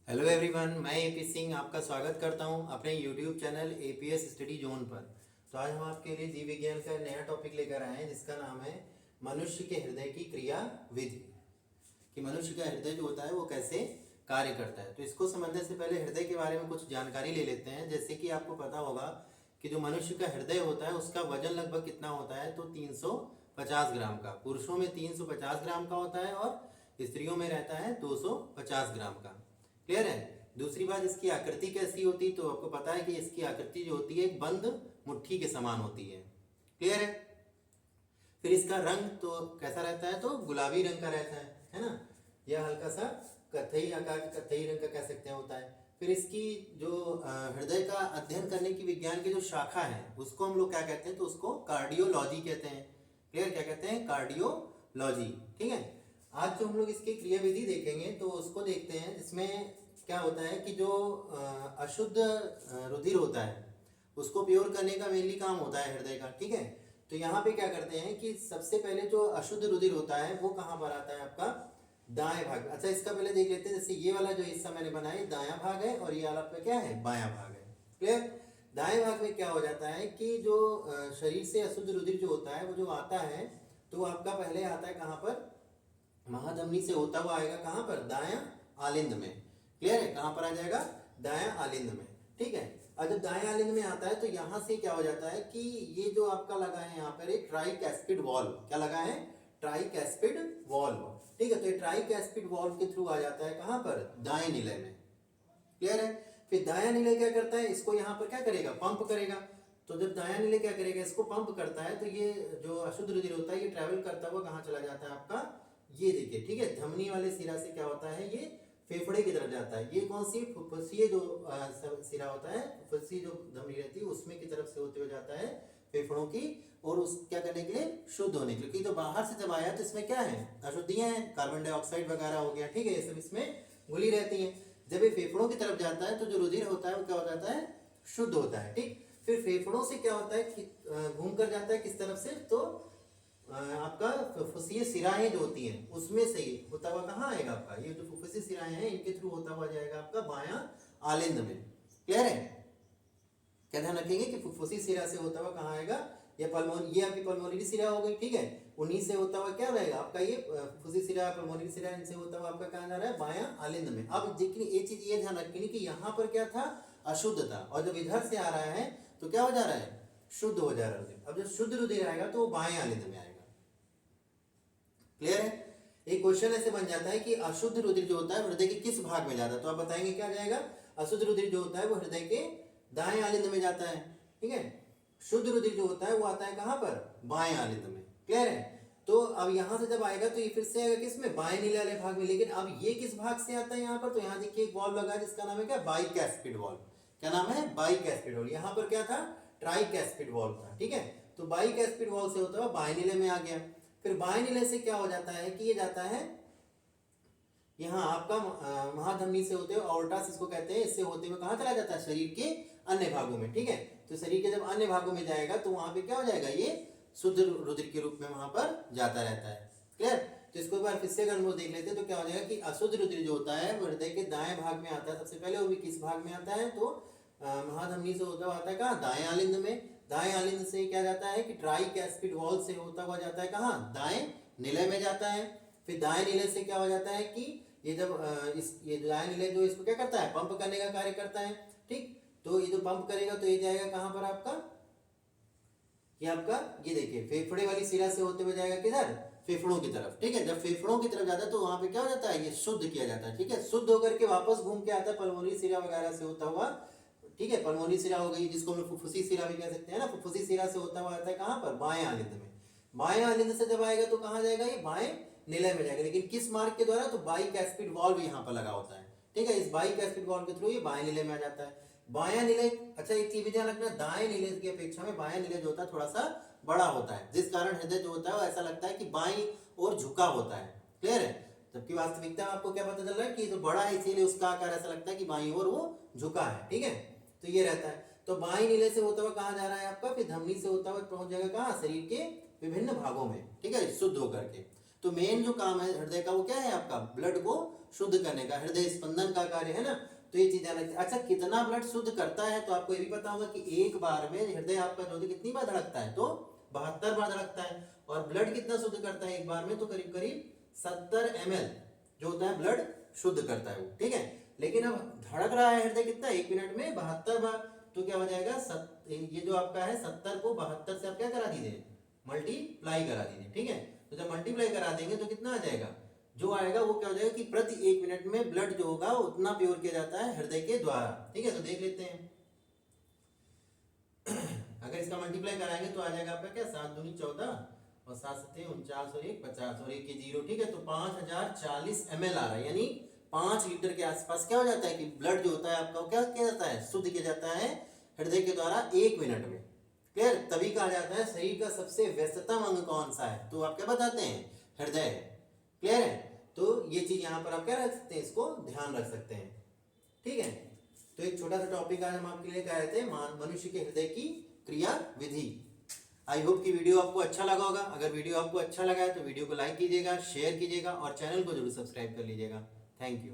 Hello everyone, मैं AP Singh आपका स्वागत करता हूं अपने YouTube channel APS study zone पर। तो आज हम आपके लिए जीव विज्ञान का नया टॉपिक लेकर आए हैं जिसका नाम है मनुष्य के हृदय की क्रिया विधि। कि मनुष्य का हृदय जो होता है वो कैसे कार्य करता है। तो इसको समझने से पहले हृदय के बारे में कुछ जानकारी ले लेते हैं। जैसे कि आपको पता होगा कि जो मनुष्य का हृदय होता है उसका वजन लगभग कितना होता है, तो 350 ग्राम का। पुरुषों में 350 ग्राम का होता है और स्त्रियों में रहता है 250 ग्राम का। क्लियर है। दूसरी बात, इसकी आकृति कैसी होती है, तो आपको पता है कि इसकी आकृति जो होती है एक बंद मुट्ठी के समान होती है। क्लियर है। फिर इसका रंग तो कैसा रहता है, तो गुलाबी रंग का रहता है ना। यह हल्का सा कत्थई आकार, कत्थई रंग का कह सकते हैं होता है। फिर इसकी जो हृदय का अध्ययन करने की विज्ञान की जो शाखा है उसको हम लोग क्या कहते हैं, तो उसको कार्डियोलॉजी कहते हैं। क्लियर, क्या कहते हैं, कार्डियोलॉजी। ठीक है। आज जो हम लोग इसकी क्रिया विधि देखेंगे तो उसको देखते हैं, जिसमें क्या होता है कि जो अशुद्ध रुधिर होता है उसको प्योर करने का मेनली काम होता है हृदय का। ठीक है। तो यहाँ पे क्या करते हैं कि सबसे पहले जो अशुद्ध रुधिर होता है वो कहाँ पर आता है, आपका दाएं भाग। अच्छा, इसका पहले देख लेते हैं। जैसे ये वाला जो हिस्सा मैंने बनाया दायां भाग है और ये वाला पे क्या है, बायां भाग है। क्लियर। दाएं भाग में क्या हो जाता है कि जो शरीर से अशुद्ध रुधिर जो होता है वो जो आता है तो आपका पहले आता है कहाँ पर, महाधमनी से होता हुआ आएगा कहाँ पर, दायां आलिंद में। क्लियर है, कहाँ पर आ जाएगा, दायां आलिंद में। ठीक है। और जब दाएं आलिंद में आता है तो यहाँ से क्या हो जाता है कि ये जो आपका लगा है यहाँ पर एक ट्राइकैस्पिड वॉल्व, क्या लगा है, ट्राइकैस्पिड वॉल्व। ठीक है। तो ये ट्राइकैस्पिड वॉल्व के थ्रू आ जाता है कहाँ पर, दाएं निलय में। क्लियर है। फिर दायां निलय क्या करता है, इसको यहाँ पर क्या करेगा, पंप करेगा। तो जब दायां निलय क्या करेगा, इसको पंप करता है तो ये जो अशुद्ध रुधिर होता है ये ट्रेवल करता हुआ कहाँ चला जाता है आपका, ये देखिए। ठीक है। धमनी वाले सिरा से क्या होता है, ये फेफड़े की तरफ जाता है। ये कौन सी, फुफ्फुसीय जो सिरा होता है, फुफ्फुसी जो धमनी रहती है उसमें की तरफ से होते हुए जाता है फेफड़ों की, और उस क्या करने के लिए, शुद्ध होने के लिए। क्योंकि तो बाहर से जब आया तो इसमें क्या है, अशुद्धियां हैं, कार्बन डाइऑक्साइड वगैरह हो गया। ठीक है। ये सब इसमें घुली रहती हैं। जब ये फेफड़ों की तरफ जाता है तो जो रुधिर होता है वो क्या हो जाता है, शुद्ध होता है। ठीक। फिर फेफड़ों से क्या होता है कि घूम कर जाता है किस तरफ से, तो आपका फुफ्फुसीय सिराएं जो होती हैं उसमें से ही होता हुआ कहाँ आएगा आपका, ये जो फुफ्फुसीय सिराएं हैं इनके थ्रू होता हुआ जाएगा आपका बायां आलिंद में। क्लियर है। क्या ध्यान रखेंगे कि फुफ्फुसीय सिरा से होता हुआ कहाँ आएगा, ये आपकी पल्मोनरी सिरा हो गई। ठीक है। उन्हीं से होता हुआ क्या रहेगा आपका, ये फुफ्फुसीय सिरा, पल्मोनरी सिरा, इनसे होता हुआ आपका कहाँ जा रहा है, बायां आलिंद में। अब देखिए ये चीज ये ध्यान रखेंगे कि यहाँ पर क्या था, अशुद्ध था, और जब इधर से आ रहा है तो क्या हो जा रहा है, शुद्ध हो जा रहा है रुधिर। अब जब शुद्ध रुधिर आएगा तो वो बाएं आलिंद में आएगा। क्लियर है। एक क्वेश्चन ऐसे बन जाता है कि अशुद्ध रुधिर जो होता है हृदय के किस भाग में जाता है, तो आप बताएंगे क्या जाएगा, अशुद्ध रुधिर जो होता है वो हृदय के दाएं आलिंद में जाता है। ठीक है। शुद्ध रुधिर जो होता है वो आता है कहां पर, बाएं आलिंद में। क्लियर है। तो अब यहां से जब आएगा तो ये फिर से आएगा किसमें, बाएं नीले वाले भाग में। लेकिन अब ये किस भाग से आता है यहाँ पर, तो यहाँ देखिए एक वॉल्व लगा है जिसका नाम है क्या, बाइकैस्पिड वॉल्व। क्या नाम है, बाइकैस्पिड वॉल्व। यहाँ पर क्या था, ट्राइकैस्पिड वॉल्व था। ठीक है। तो बाइकैस्पिड वॉल्व से होता हुआ बाएं नीले में आ गया। फिर बाएं नीले से क्या हो जाता है कि ये जाता है यहाँ आपका महाधमनी से होते हुए, ऑर्टास इसको कहते हैं, इससे होते हुए कहाँ चला जाता है, शरीर के अन्य भागों में। ठीक है। तो शरीर के जब अन्य भागों में जाएगा तो वहां पे क्या हो जाएगा, ये शुद्ध रुधिर के रूप में वहां पर जाता रहता है। क्लियर। तो इसको एक बार फिर से अगर हम लोग देख लेते हैं तो क्या हो जाएगा कि अशुद्ध रुधिर जो होता है वो हृदय के दाएं भाग में आता है सबसे पहले। वो भी किस भाग में आता है, तो महाधमनी से होता हुआ आता है कहाँ, दाएं आलिंद में। दाएं आलिंद से क्या जाता है कि ट्राइकैस्पिड वॉल्व से होता हुआ जाता है कहाँ, दाएं निलय में जाता है। फिर दाएं निलय से क्या हो जाता है कि ये जब ये दाएं निलय जो इसको क्या करता है, पंप करने का कार्य करता है। ठीक। तो ये जो पंप करेगा तो ये जाएगा कहाँ पर आपका, ये आपका ये देखिए फेफड़े वाली सिरा से होते हुए जाएगा किधर, फेफड़ों की तरफ। ठीक है। जब फेफड़ों की तरफ जाता है तो वहां पे क्या हो जाता है, ये शुद्ध किया जाता है। ठीक है। शुद्ध होकर के वापस घूम के आता है पल्मोनरी सिरा वगैरह से होता हुआ। ठीक है। पल्मोनरी सिरा हो गई जिसको हम फुफ्फुसी सिरा भी कह सकते हैं ना, फुफ्फुसी सिरा से होता हुआ आता है कहाँ पर, बाएं आलिंद में। बाएं आलिंद से जब आएगा तो कहाँ जाएगा, ये बाएं निलय में जाएगा। लेकिन किस मार्ग के द्वारा, तो बाइकैस्पिड वॉल्व यहाँ पर लगा होता है। ठीक है। इस बाइकैस्पिड वॉल्व के थ्रू ये बाएं निलय में आ जाता है। बायां निलय, अच्छा एक चीज ध्यान रखना, दाएं निलय की अपेक्षा में बायां निलय जो होता है थोड़ा सा बड़ा होता है, जिस कारण हृदय जो होता है वो ऐसा लगता है कि बाईं ओर झुका होता है। क्लियर है। जबकि वास्तविकता में आपको क्या पता चल रहा है कि जो बड़ा है इसीलिए उसका आकार ऐसा लगता है कि बाईं ओर वो झुका है। ठीक है। तो ये रहता है। तो बाईं निलय से होता हुआ कहाँ जा रहा है आपका, फिर धमनी से होता हुआ पहुंच जाएगा कहाँ, शरीर के विभिन्न भागों में। ठीक है। शुद्ध होकर के तो मेन जो काम है हृदय का वो क्या है आपका, ब्लड को शुद्ध करने का, हृदय स्पंदन का कार्य है ना। तो ये चीज ध्यान रखिए। अच्छा, कितना ब्लड शुद्ध करता है, तो आपको ये भी पता होगा कि एक बार में हृदय आपका जो कितनी बार धड़कता है, तो 72 बार धड़कता है। और ब्लड कितना शुद्ध करता है एक बार में, तो करीब करीब 70 ml जो होता है ब्लड शुद्ध करता है वो, ठीक है। लेकिन अब धड़क रहा है हृदय कितना, एक मिनट में 72 बार, तो क्या हो जाएगा, ये जो आपका है 70 को 72 से आप क्या करा दीजिए, मल्टीप्लाई करा दीजिए, ठीक है। तो जब मल्टीप्लाई करा देंगे तो कितना आ जाएगा, जो आएगा वो क्या हो जाएगा कि प्रति 1 मिनट में ब्लड जो होगा उतना प्योर किया जाता है हृदय के द्वारा, ठीक है। तो देख लेते हैं अगर इसका मल्टीप्लाई कराएंगे तो आ जाएगा आपका क्या, 7 दूनी 14 और 7 सत्ते 49 और 1 50 और 1 के 0, ठीक है। तो 5040 ml आ रहा है, यानी 5 लीटर के आसपास क्या हो जाता है कि ब्लड जो होता है आपका क्या किया जाता है, शुद्ध किया जाता है हृदय के द्वारा 1 मिनट में। क्लियर, तभी कहा जाता है शरीर का सबसे व्यस्ततम अंग कौन सा है, तो आप क्या बताते हैं, हृदय। क्लियर है, तो ये चीज यहाँ पर आप क्या रख सकते हैं, इसको ध्यान रख सकते हैं, ठीक है। तो एक छोटा सा टॉपिक आज हम आपके लिए कह रहे थे, मनुष्य के हृदय की क्रिया विधि। आई होप कि वीडियो आपको अच्छा लगा होगा। अगर वीडियो आपको अच्छा लगा है तो वीडियो को लाइक कीजिएगा, शेयर कीजिएगा और चैनल को जरूर सब्सक्राइब कर लीजिएगा। Thank you.